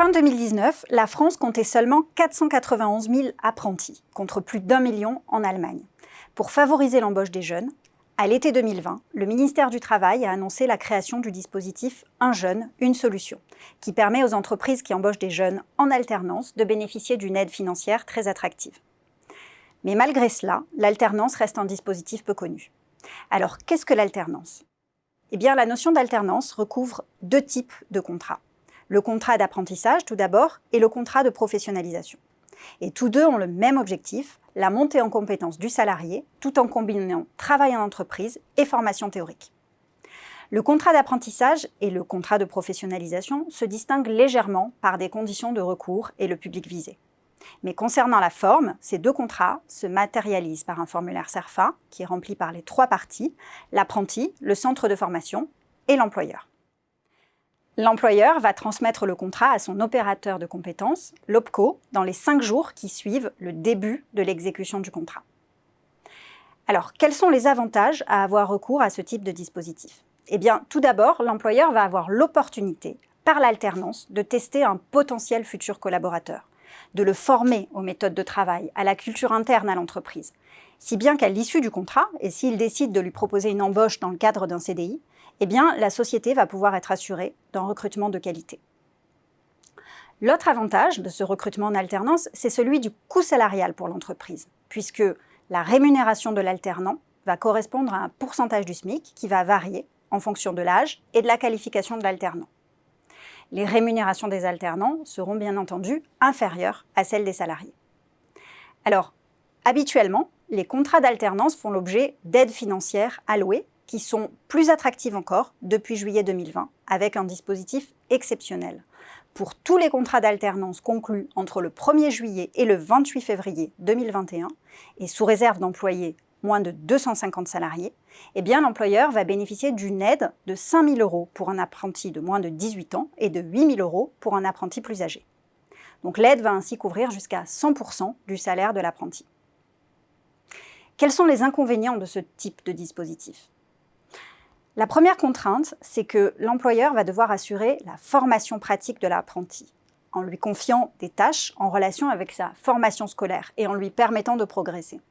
Fin 2019, la France comptait seulement 491 000 apprentis, contre plus d'1 million en Allemagne. Pour favoriser l'embauche des jeunes, à l'été 2020, le ministère du Travail a annoncé la création du dispositif « Un jeune, une solution », qui permet aux entreprises qui embauchent des jeunes en alternance de bénéficier d'une aide financière très attractive. Mais malgré cela, l'alternance reste un dispositif peu connu. Alors, qu'est-ce que l'alternance ? Eh bien, la notion d'alternance recouvre deux types de contrats. Le contrat d'apprentissage, tout d'abord, et le contrat de professionnalisation. Et tous deux ont le même objectif, la montée en compétences du salarié, tout en combinant travail en entreprise et formation théorique. Le contrat d'apprentissage et le contrat de professionnalisation se distinguent légèrement par des conditions de recours et le public visé. Mais concernant la forme, ces deux contrats se matérialisent par un formulaire CERFA qui est rempli par les trois parties, l'apprenti, le centre de formation et l'employeur. L'employeur va transmettre le contrat à son opérateur de compétences, l'OPCO, dans les 5 jours qui suivent le début de l'exécution du contrat. Alors, quels sont les avantages à avoir recours à ce type de dispositif ? Eh bien, tout d'abord, l'employeur va avoir l'opportunité, par l'alternance, de tester un potentiel futur collaborateur, de le former aux méthodes de travail, à la culture interne à l'entreprise, si bien qu'à l'issue du contrat, et s'il décide de lui proposer une embauche dans le cadre d'un CDI, eh bien, la société va pouvoir être assurée d'un recrutement de qualité. L'autre avantage de ce recrutement en alternance, c'est celui du coût salarial pour l'entreprise, puisque la rémunération de l'alternant va correspondre à un pourcentage du SMIC qui va varier en fonction de l'âge et de la qualification de l'alternant. Les rémunérations des alternants seront bien entendu inférieures à celles des salariés. Alors, habituellement, les contrats d'alternance font l'objet d'aides financières allouées qui sont plus attractives encore depuis juillet 2020, avec un dispositif exceptionnel. Pour tous les contrats d'alternance conclus entre le 1er juillet et le 28 février 2021, et sous réserve d'employer moins de 250 salariés, eh bien l'employeur va bénéficier d'une aide de 5 000 € pour un apprenti de moins de 18 ans et de 8 000 € pour un apprenti plus âgé. Donc l'aide va ainsi couvrir jusqu'à 100% du salaire de l'apprenti. Quels sont les inconvénients de ce type de dispositif ? La première contrainte, c'est que l'employeur va devoir assurer la formation pratique de l'apprenti, en lui confiant des tâches en relation avec sa formation scolaire et en lui permettant de progresser.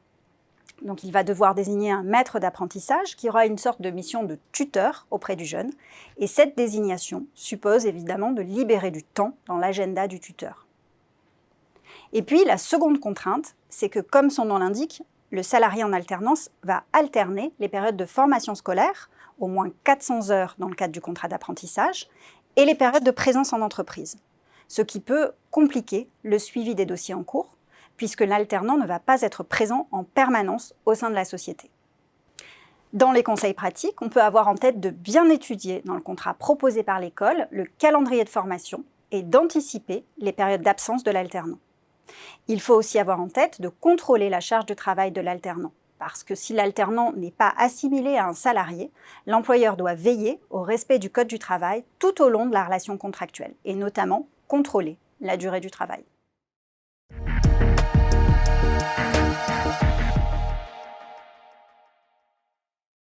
Donc il va devoir désigner un maître d'apprentissage qui aura une sorte de mission de tuteur auprès du jeune, et cette désignation suppose évidemment de libérer du temps dans l'agenda du tuteur. Et puis la seconde contrainte, c'est que comme son nom l'indique, le salarié en alternance va alterner les périodes de formation scolaire, au moins 400 heures dans le cadre du contrat d'apprentissage, et les périodes de présence en entreprise, ce qui peut compliquer le suivi des dossiers en cours, puisque l'alternant ne va pas être présent en permanence au sein de la société. Dans les conseils pratiques, on peut avoir en tête de bien étudier dans le contrat proposé par l'école le calendrier de formation et d'anticiper les périodes d'absence de l'alternant. Il faut aussi avoir en tête de contrôler la charge de travail de l'alternant, parce que si l'alternant n'est pas assimilé à un salarié, l'employeur doit veiller au respect du Code du travail tout au long de la relation contractuelle, et notamment contrôler la durée du travail.